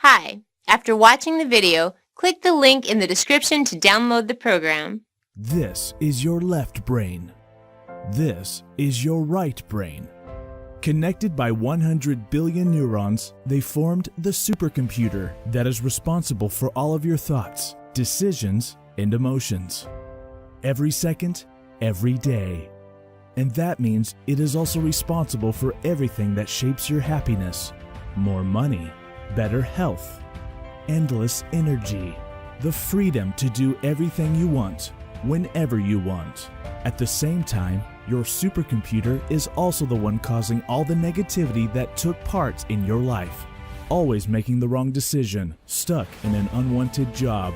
Hi. After watching the video, click the link in the description to download the program. This is your left brain. This is your right brain. Connected by 100 billion neurons, they formed the supercomputer that is responsible for all of your thoughts, decisions, and emotions. Every second, every day. And that means it is also responsible for everything that shapes your happiness. More money, better health, endless energy, the freedom to do everything you want, whenever you want. At the same time, your supercomputer is also the one causing all the negativity that took part in your life. Always making the wrong decision, stuck in an unwanted job,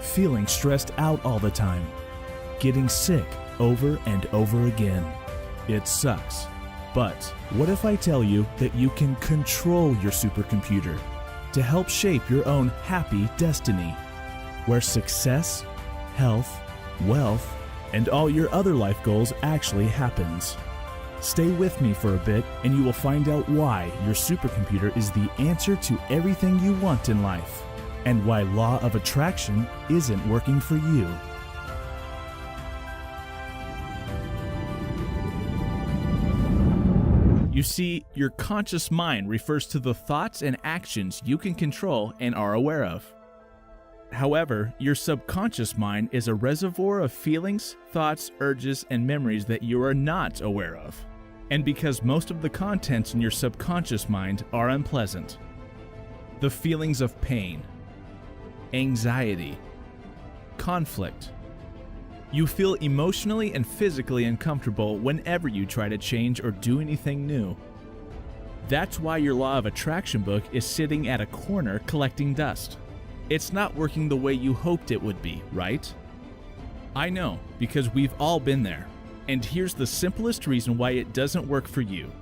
feeling stressed out all the time, getting sick over and over again. It sucks. But what if I tell you that you can control your supercomputer to help shape your own happy destiny, where success, health, wealth, and all your other life goals actually happens? Stay with me for a bit and you will find out why your supercomputer is the answer to everything you want in life, and why law of attraction isn't working for you. You see, your conscious mind refers to the thoughts and actions you can control and are aware of. However, your subconscious mind is a reservoir of feelings, thoughts, urges, and memories that you are not aware of. And because most of the contents in your subconscious mind are unpleasant. The feelings of pain, anxiety, conflict. You feel emotionally and physically uncomfortable whenever you try to change or do anything new. That's why your law of attraction book is sitting at a corner collecting dust. It's not working the way you hoped it would be, right? I know, because we've all been there. And here's the simplest reason why it doesn't work for you.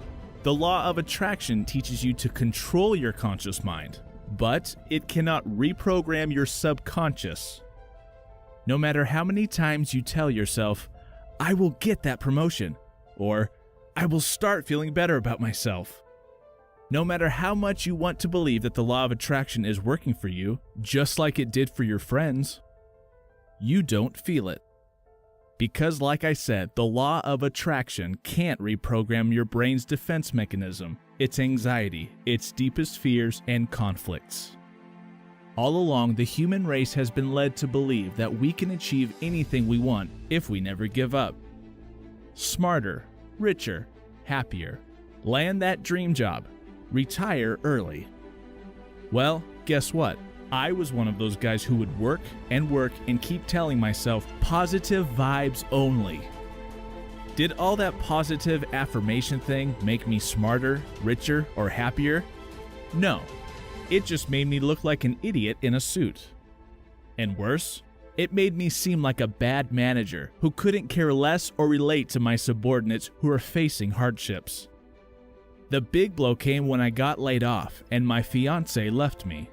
The law of attraction teaches you to control your conscious mind, but it cannot reprogram your subconscious. No matter how many times you tell yourself, I will get that promotion, or I will start feeling better about myself. No matter how much you want to believe that the law of attraction is working for you, just like it did for your friends, you don't feel it. Because like I said, the law of attraction can't reprogram your brain's defense mechanism, its anxiety, its deepest fears, and conflicts. All along, the human race has been led to believe that we can achieve anything we want if we never give up. Smarter, richer, happier, land that dream job, retire early. Well, guess what? I was one of those guys who would work and keep telling myself positive vibes only. Did all that positive affirmation thing make me smarter, richer, or happier? No. It just made me look like an idiot in a suit. And worse, it made me seem like a bad manager who couldn't care less or relate to my subordinates who are facing hardships. The big blow came when I got laid off and my fiancé left me.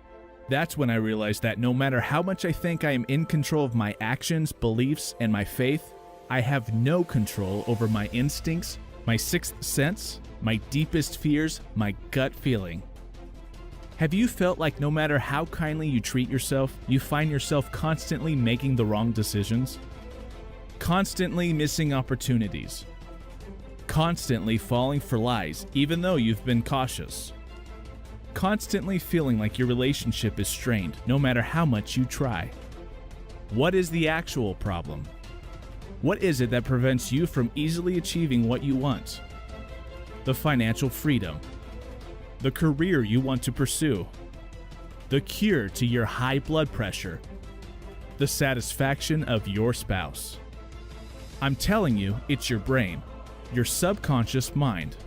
That's when I realized that no matter how much I think I am in control of my actions, beliefs, and my faith, I have no control over my instincts, my sixth sense, my deepest fears, my gut feeling. Have you felt like no matter how kindly you treat yourself, you find yourself constantly making the wrong decisions? Constantly missing opportunities? Constantly falling for lies, even though you've been cautious? Constantly feeling like your relationship is strained, no matter how much you try? What is the actual problem? What is it that prevents you from easily achieving what you want? The financial freedom, the career you want to pursue, the cure to your high blood pressure, the satisfaction of your spouse. I'm telling you, it's your brain, your subconscious mind.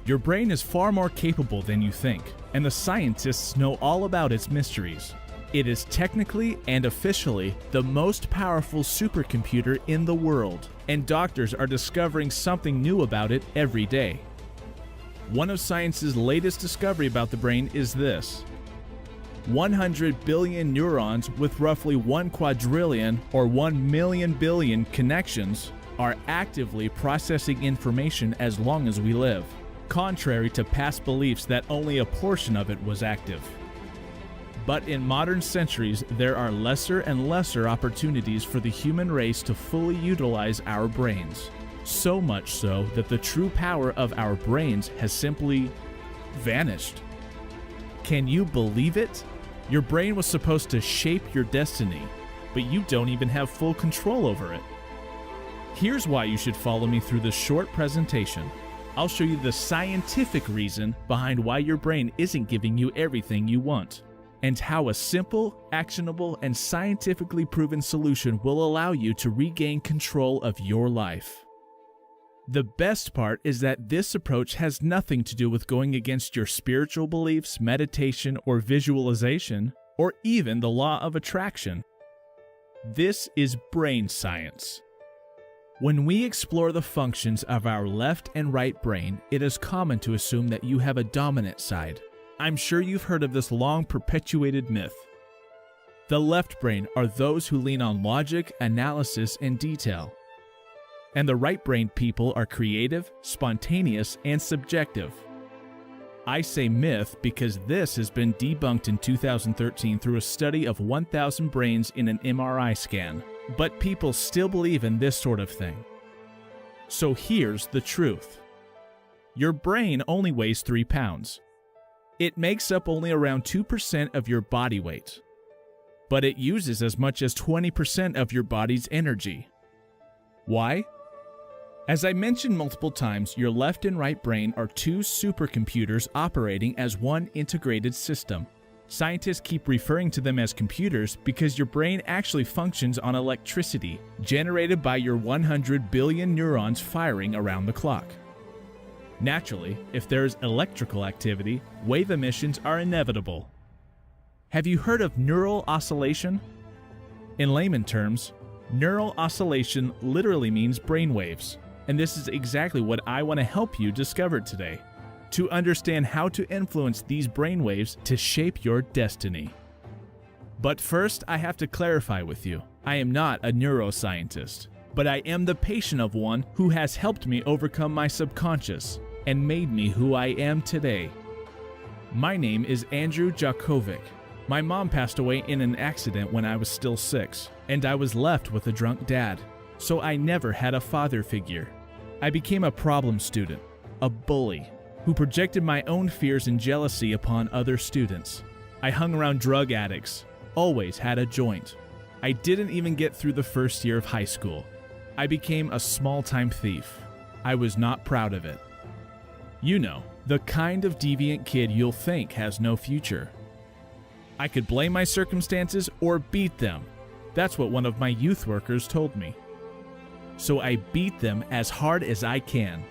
Your brain is far more capable than you think, and the scientists know all about its mysteries. It is technically and officially the most powerful supercomputer in the world, and doctors are discovering something new about it every day. One of science's latest discovery about the brain is this. 100 billion neurons with roughly 1 quadrillion or 1 million billion connections are actively processing information as long as we live, contrary to past beliefs that only a portion of it was active. But in modern centuries, there are lesser and lesser opportunities for the human race to fully utilize our brains. So much so that the true power of our brains has simply vanished. Can you believe it? Your brain was supposed to shape your destiny, but you don't even have full control over it. Here's why you should follow me through this short presentation. I'll show you the scientific reason behind why your brain isn't giving you everything you want, and how a simple, actionable, and scientifically proven solution will allow you to regain control of your life. The best part is that this approach has nothing to do with going against your spiritual beliefs, meditation, or visualization, or even the law of attraction. This is brain science. When we explore the functions of our left and right brain, it is common to assume that you have a dominant side. I'm sure you've heard of this long perpetuated myth. The left brain are those who lean on logic, analysis, and detail. And the right-brained people are creative, spontaneous, and subjective. I say myth because this has been debunked in 2013 through a study of 1,000 brains in an MRI scan. But people still believe in this sort of thing. So here's the truth. Your brain only weighs 3 pounds. It makes up only around 2% of your body weight. But it uses as much as 20% of your body's energy. Why? As I mentioned multiple times, your left and right brain are two supercomputers operating as one integrated system. Scientists keep referring to them as computers because your brain actually functions on electricity generated by your 100 billion neurons firing around the clock. Naturally, if there's electrical activity, wave emissions are inevitable. Have you heard of neural oscillation? In layman terms, neural oscillation literally means brainwaves, and this is exactly what I want to help you discover today. To understand how to influence these brainwaves to shape your destiny. But first, I have to clarify with you. I am not a neuroscientist, but I am the patient of one who has helped me overcome my subconscious and made me who I am today. My name is Andrew Jakovic. My mom passed away in an accident when I was still 6, and I was left with a drunk dad, so I never had a father figure. I became a problem student, a bully, who projected my own fears and jealousy upon other students. I hung around drug addicts, always had a joint. I didn't even get through the first year of high school. I became a small-time thief. I was not proud of it. You know, the kind of deviant kid you'll think has no future. I could blame my circumstances or beat them. That's what one of my youth workers told me. So I beat them as hard as I can.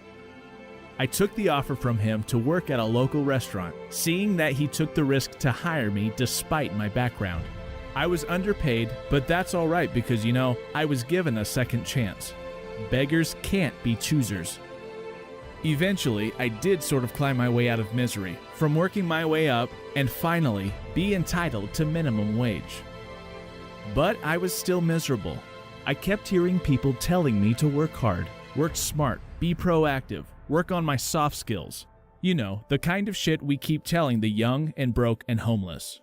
I took the offer from him to work at a local restaurant, seeing that he took the risk to hire me despite my background. I was underpaid, but that's all right because, I was given a second chance. Beggars can't be choosers. Eventually, I did sort of climb my way out of misery, from working my way up and finally be entitled to minimum wage. But I was still miserable. I kept hearing people telling me to work hard, work smart, be proactive, work on my soft skills. The kind of shit we keep telling the young and broke and homeless.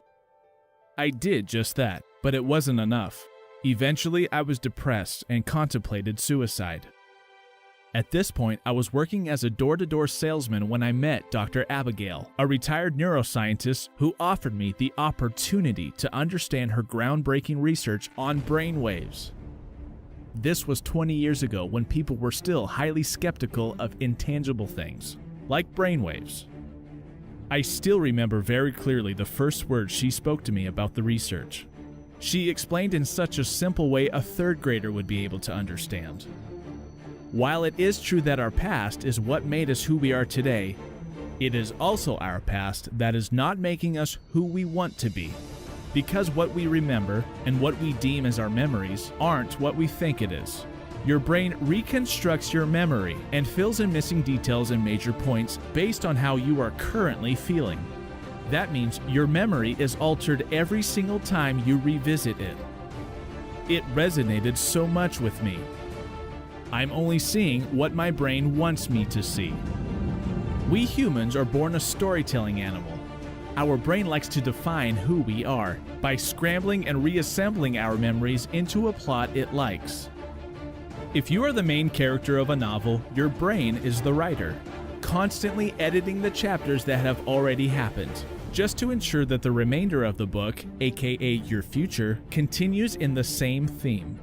I did just that, but it wasn't enough. Eventually, I was depressed and contemplated suicide. At this point, I was working as a door-to-door salesman when I met Dr. Abigail, a retired neuroscientist who offered me the opportunity to understand her groundbreaking research on brainwaves. This was 20 years ago when people were still highly skeptical of intangible things, like brainwaves. I still remember very clearly the first words she spoke to me about the research. She explained in such a simple way a third grader would be able to understand. While it is true that our past is what made us who we are today, it is also our past that is not making us who we want to be. Because what we remember and what we deem as our memories aren't what we think it is. Your brain reconstructs your memory and fills in missing details and major points based on how you are currently feeling. That means your memory is altered every single time you revisit it. It resonated so much with me. I'm only seeing what my brain wants me to see. We humans are born a storytelling animal. our brain likes to define who we are by scrambling and reassembling our memories into a plot it likes. If you are the main character of a novel, your brain is the writer, constantly editing the chapters that have already happened, just to ensure that the remainder of the book, aka your future, continues in the same theme.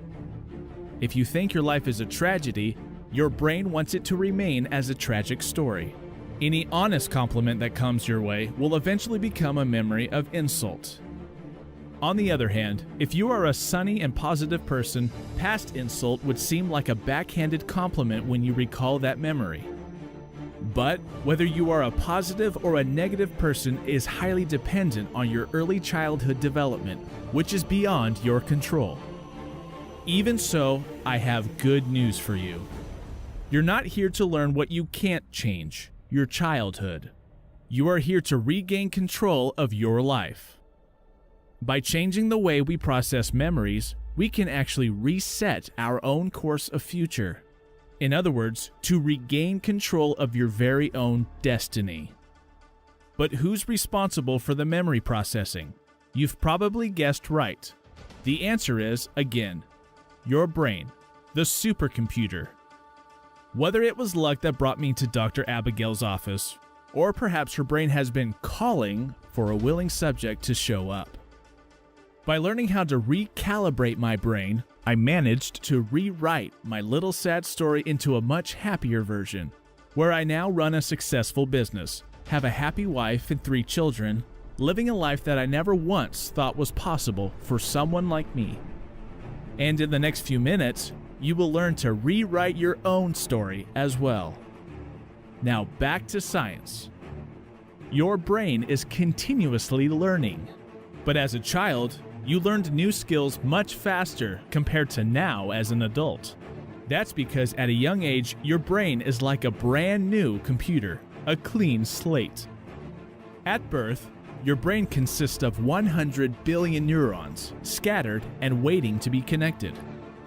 If you think your life is a tragedy, your brain wants it to remain as a tragic story. Any honest compliment that comes your way will eventually become a memory of insult. On the other hand, if you are a sunny and positive person, past insult would seem like a backhanded compliment when you recall that memory. But whether you are a positive or a negative person is highly dependent on your early childhood development, which is beyond your control. Even so, I have good news for you. You're not here to learn what you can't change, your childhood. You are here to regain control of your life. By changing the way we process memories, we can actually reset our own course of future. In other words, to regain control of your very own destiny. But who's responsible for the memory processing? You've probably guessed right. The answer is, again, your brain, the supercomputer. Whether it was luck that brought me to Dr. Abigail's office, or perhaps her brain has been calling for a willing subject to show up. By learning how to recalibrate my brain, I managed to rewrite my little sad story into a much happier version, where I now run a successful business, have a happy wife and 3 children, living a life that I never once thought was possible for someone like me. And in the next few minutes, you will learn to rewrite your own story as well. Now back to science. Your brain is continuously learning, but as a child, you learned new skills much faster compared to now as an adult. That's because at a young age, your brain is like a brand new computer, a clean slate. At birth, your brain consists of 100 billion neurons, scattered and waiting to be connected.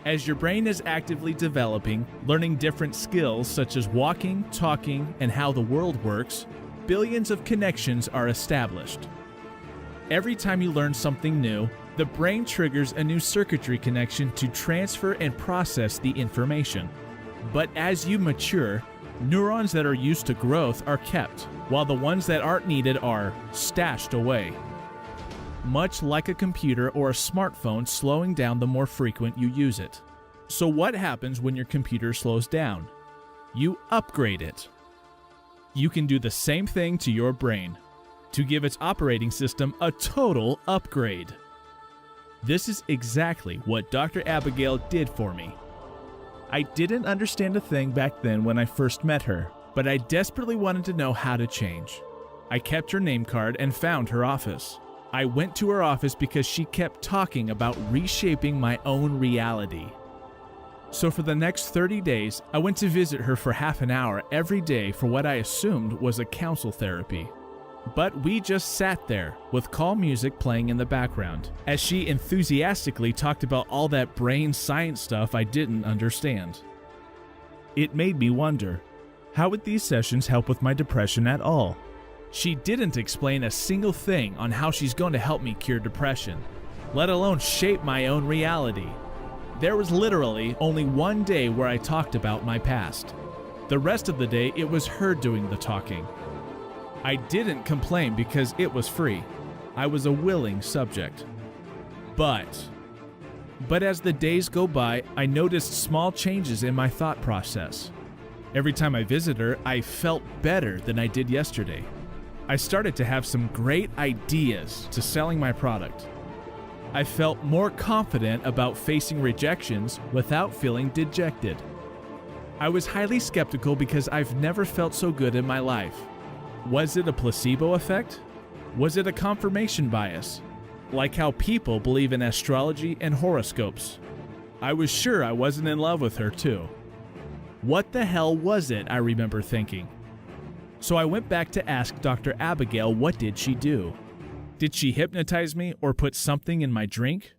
As your brain is actively developing, learning different skills such as walking, talking, and how the world works, billions of connections are established. Every time you learn something new, the brain triggers a new circuitry connection to transfer and process the information. But as you mature, neurons that are used to growth are kept, while the ones that aren't needed are stashed away. Much like a computer or a smartphone slowing down the more frequent you use it. So what happens when your computer slows down? You upgrade it. You can do the same thing to your brain, to give its operating system a total upgrade. This is exactly what Dr. Abigail did for me. I didn't understand a thing back then when I first met her, but I desperately wanted to know how to change. I kept her name card and found her office. I went to her office because she kept talking about reshaping my own reality. So for the next 30 days, I went to visit her for half an hour every day for what I assumed was a counsel therapy. But we just sat there with calm music playing in the background as she enthusiastically talked about all that brain science stuff I didn't understand. It made me wonder, how would these sessions help with my depression at all? She didn't explain a single thing on how she's going to help me cure depression, let alone shape my own reality. There was literally only one day where I talked about my past. The rest of the day, it was her doing the talking. I didn't complain because it was free. I was a willing subject. But as the days go by, I noticed small changes in my thought process. Every time I visit her, I felt better than I did yesterday. I started to have some great ideas to selling my product. I felt more confident about facing rejections without feeling dejected. I was highly skeptical because I've never felt so good in my life. Was it a placebo effect? Was it a confirmation bias? Like how people believe in astrology and horoscopes. I was sure I wasn't in love with her too. What the hell was it, I remember thinking. So I went back to ask Dr. Abigail what did she do. Did she hypnotize me or put something in my drink?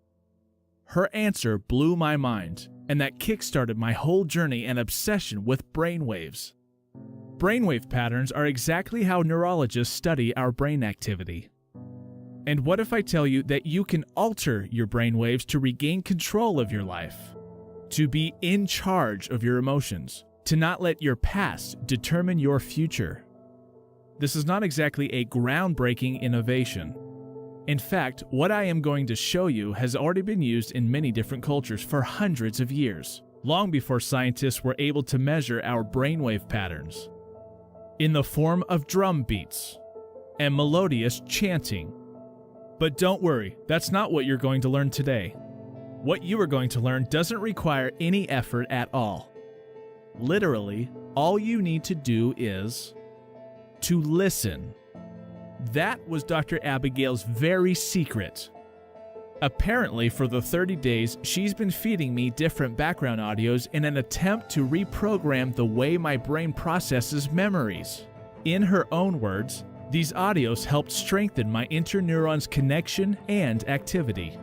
Her answer blew my mind, and that kickstarted my whole journey and obsession with brainwaves. Brainwave patterns are exactly how neurologists study our brain activity. And what if I tell you that you can alter your brainwaves to regain control of your life? To be in charge of your emotions, to not let your past determine your future. This is not exactly a groundbreaking innovation. In fact, what I am going to show you has already been used in many different cultures for hundreds of years, long before scientists were able to measure our brainwave patterns. In the form of drum beats and melodious chanting. But don't worry, that's not what you're going to learn today. What you are going to learn doesn't require any effort at all. Literally, all you need to do is to listen. That was Dr. Abigail's very secret. Apparently, for the 30 days, she's been feeding me different background audios in an attempt to reprogram the way my brain processes memories. In her own words, these audios helped strengthen my interneurons' connection and activity.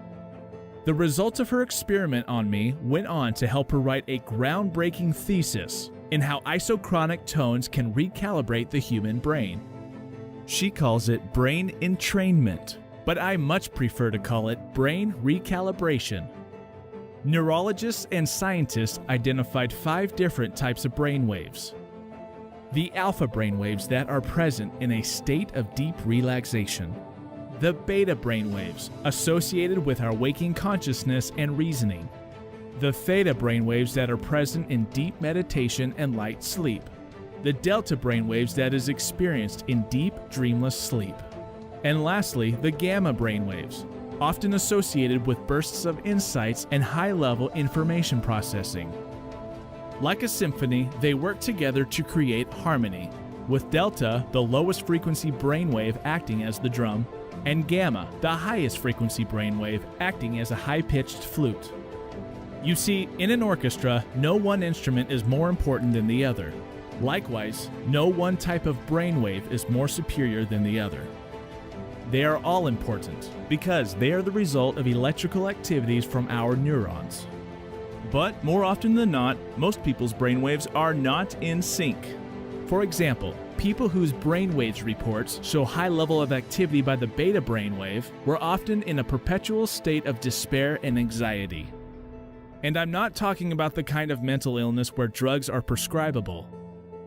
The results of her experiment on me went on to help her write a groundbreaking thesis in how isochronic tones can recalibrate the human brain. She calls it brain entrainment, but I much prefer to call it brain recalibration. Neurologists and scientists identified 5 different types of brainwaves. The alpha brainwaves that are present in a state of deep relaxation. The beta brainwaves associated with our waking consciousness and reasoning. The theta brainwaves that are present in deep meditation and light sleep. The delta brainwaves that is experienced in deep dreamless sleep. And lastly, the gamma brainwaves, often associated with bursts of insights and high-level information processing. Like a symphony, they work together to create harmony, with delta, the lowest frequency brainwave, acting as the drum, and gamma, the highest frequency brainwave, acting as a high-pitched flute. You see, in an orchestra, no one instrument is more important than the other. Likewise, no one type of brainwave is more superior than the other. They are all important because they are the result of electrical activities from our neurons. But more often than not, most people's brainwaves are not in sync. For example, people whose brainwaves reports show high level of activity by the beta brainwave were often in a perpetual state of despair and anxiety. And I'm not talking about the kind of mental illness where drugs are prescribable.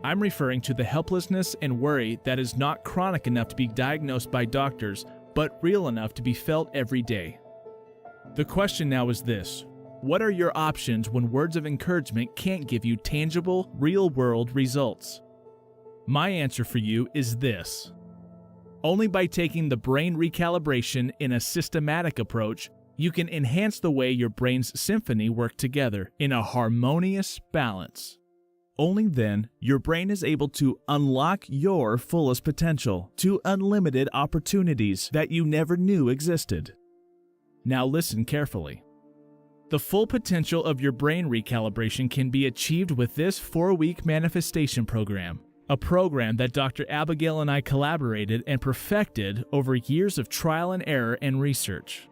I'm referring to the helplessness and worry that is not chronic enough to be diagnosed by doctors, but real enough to be felt every day. The question now is this: what are your options when words of encouragement can't give you tangible, real-world results? My answer for you is this: only by taking the brain recalibration in a systematic approach, you can enhance the way your brain's symphony work together in a harmonious balance. Only then, your brain is able to unlock your fullest potential to unlimited opportunities that you never knew existed. Now listen carefully. The full potential of your brain recalibration can be achieved with this 4-week manifestation program, a program that Dr. Abigail and I collaborated and perfected over years of trial and error and research.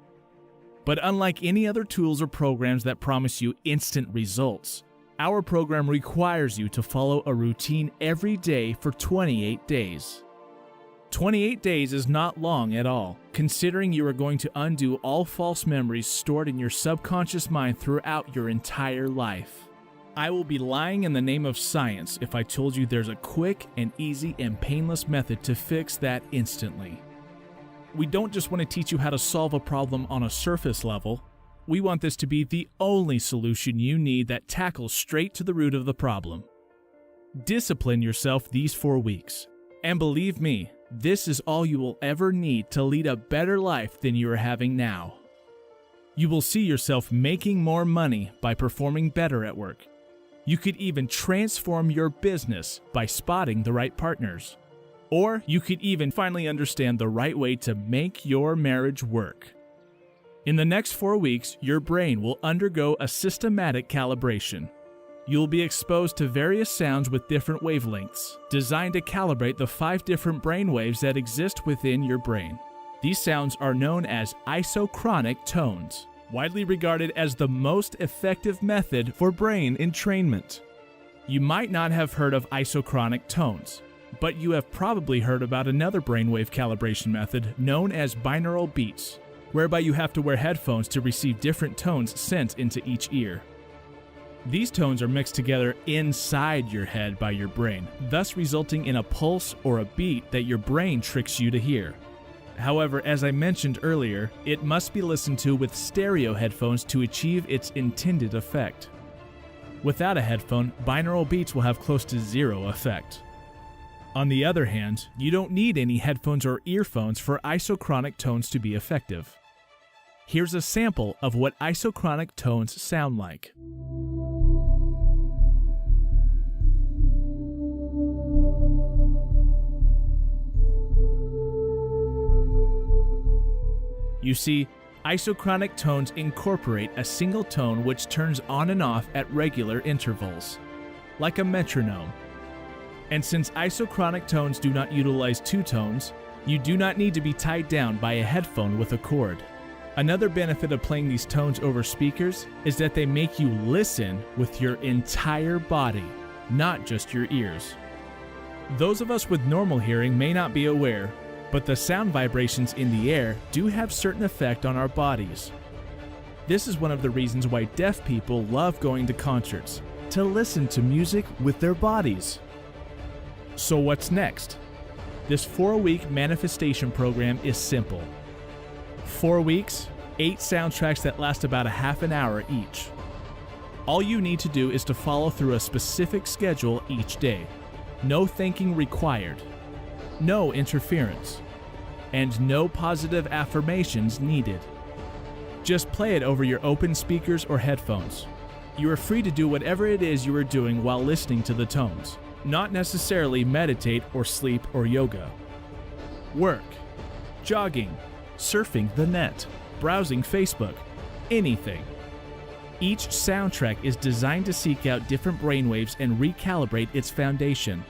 But unlike any other tools or programs that promise you instant results, our program requires you to follow a routine every day for 28 days. 28 days is not long at all, considering you are going to undo all false memories stored in your subconscious mind throughout your entire life. I will be lying in the name of science if I told you there's a quick and easy and painless method to fix that instantly. We don't just want to teach you how to solve a problem on a surface level. We want this to be the only solution you need that tackles straight to the root of the problem. Discipline yourself these 4 weeks. And believe me, this is all you will ever need to lead a better life than you are having now. You will see yourself making more money by performing better at work. You could even transform your business by spotting the right partners. Or you could even finally understand the right way to make your marriage work. In the next 4 weeks, your brain will undergo a systematic calibration. You'll be exposed to various sounds with different wavelengths, designed to calibrate the 5 different brain waves that exist within your brain. These sounds are known as isochronic tones, widely regarded as the most effective method for brain entrainment. You might not have heard of isochronic tones, But you have probably heard about another brainwave calibration method known as binaural beats, whereby you have to wear headphones to receive different tones sent into each ear. These tones are mixed together inside your head by your brain, thus resulting in a pulse or a beat that your brain tricks you to hear. However, as I mentioned earlier, it must be listened to with stereo headphones to achieve its intended effect. Without a headphone, binaural beats will have close to zero effect. On the other hand, you don't need any headphones or earphones for isochronic tones to be effective. Here's a sample of what isochronic tones sound like. You see, isochronic tones incorporate a single tone which turns on and off at regular intervals, like a metronome. And since isochronic tones do not utilize two tones, you do not need to be tied down by a headphone with a cord. Another benefit of playing these tones over speakers is that they make you listen with your entire body, not just your ears. Those of us with normal hearing may not be aware, but the sound vibrations in the air do have certain effect on our bodies. This is one of the reasons why deaf people love going to concerts, to listen to music with their bodies. So what's next? This 4-week manifestation program is simple. 4 weeks, 8 soundtracks that last about a half an hour each. All you need to do is to follow through a specific schedule each day. No thinking required. No interference, and no positive affirmations needed. Just play it over your open speakers or headphones. You are free to do whatever it is you are doing while listening to the tones, not necessarily meditate or sleep or yoga. Work, jogging, surfing the net, browsing Facebook, anything. Each soundtrack is designed to seek out different brainwaves and recalibrate its foundation.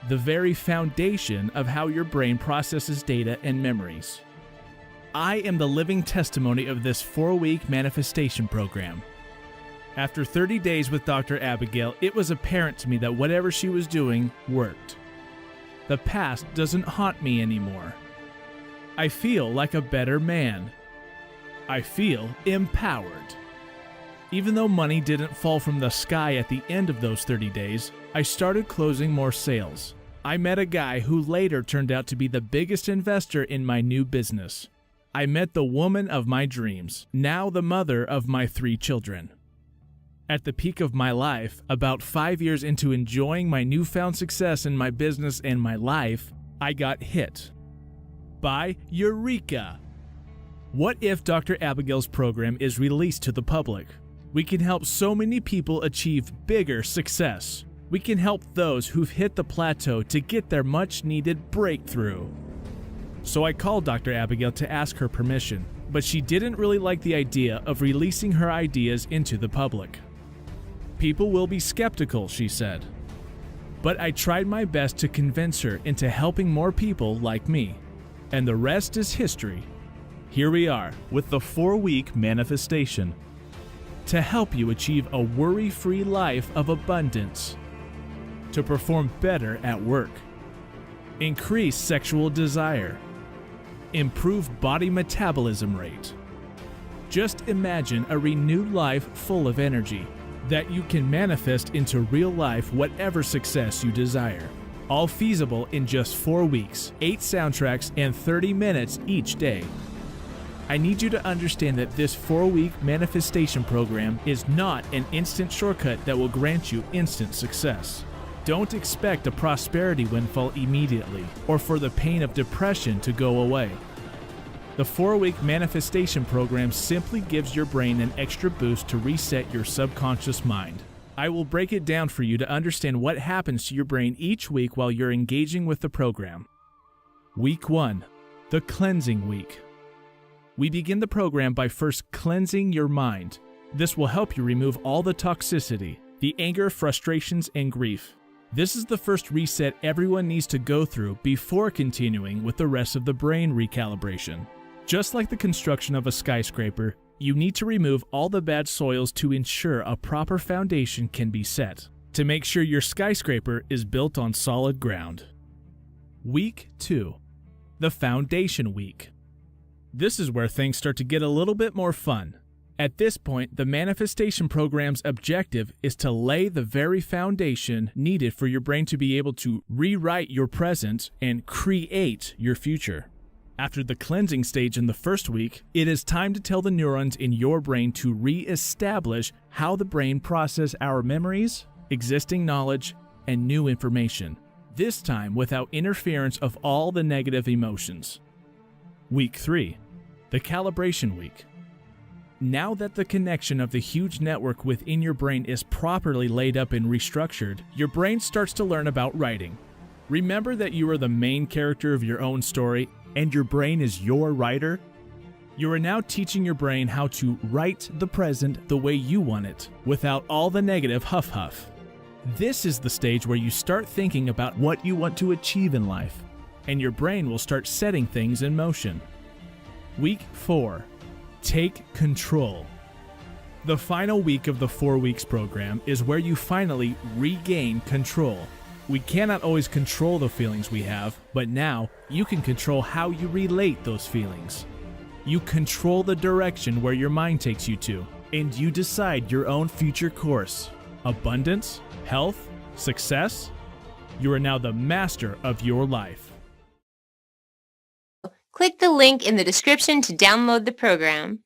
The very foundation of how your brain processes data and memories. I am the living testimony of this 4-week manifestation program. After 30 days with Dr. Abigail, it was apparent to me that whatever she was doing worked. The past doesn't haunt me anymore. I feel like a better man. I feel empowered. Even though money didn't fall from the sky at the end of those 30 days, I started closing more sales. I met a guy who later turned out to be the biggest investor in my new business. I met the woman of my dreams, now the mother of my 3 children. At the peak of my life, about 5 years into enjoying my newfound success in my business and my life, I got hit by Eureka! What if Dr. Abigail's program is released to the public? We can help so many people achieve bigger success. We can help those who've hit the plateau to get their much-needed breakthrough. So I called Dr. Abigail to ask her permission, but she didn't really like the idea of releasing her ideas into the public. People will be skeptical, she said. But I tried my best to convince her into helping more people like me. And the rest is history. Here we are with the 4-week manifestation. To help you achieve a worry-free life of abundance. To perform better at work. Increase sexual desire. Improve body metabolism rate. Just imagine a renewed life full of energy that you can manifest into real life whatever success you desire. All feasible in just 4 weeks, 8 soundtracks, and 30 minutes each day. I need you to understand that this 4-week manifestation program is not an instant shortcut that will grant you instant success. Don't expect a prosperity windfall immediately, or for the pain of depression to go away. The 4-week manifestation program simply gives your brain an extra boost to reset your subconscious mind. I will break it down for you to understand what happens to your brain each week while you're engaging with the program. Week 1, the cleansing week. We begin the program by first cleansing your mind. This will help you remove all the toxicity, the anger, frustrations, and grief. This is the first reset everyone needs to go through before continuing with the rest of the brain recalibration. Just like the construction of a skyscraper, you need to remove all the bad soils to ensure a proper foundation can be set, to make sure your skyscraper is built on solid ground. Week 2, the Foundation Week. This is where things start to get a little bit more fun. At this point, the manifestation program's objective is to lay the very foundation needed for your brain to be able to rewrite your present and create your future. After the cleansing stage in the first week, it is time to tell the neurons in your brain to re-establish how the brain processes our memories, existing knowledge, and new information. This time without interference of all the negative emotions. Week 3, the Calibration Week. Now that the connection of the huge network within your brain is properly laid up and restructured, your brain starts to learn about writing. Remember that you are the main character of your own story and your brain is your writer? You are now teaching your brain how to write the present the way you want it, without all the negative huff. This is the stage where you start thinking about what you want to achieve in life, and your brain will start setting things in motion. Week 4. Take control. The final week of the 4 weeks program is where you finally regain control. We cannot always control the feelings we have, but now you can control how you relate those feelings. You control the direction where your mind takes you to, and you decide your own future course. Abundance, health, success. You are now the master of your life. Click the link in the description to download the program.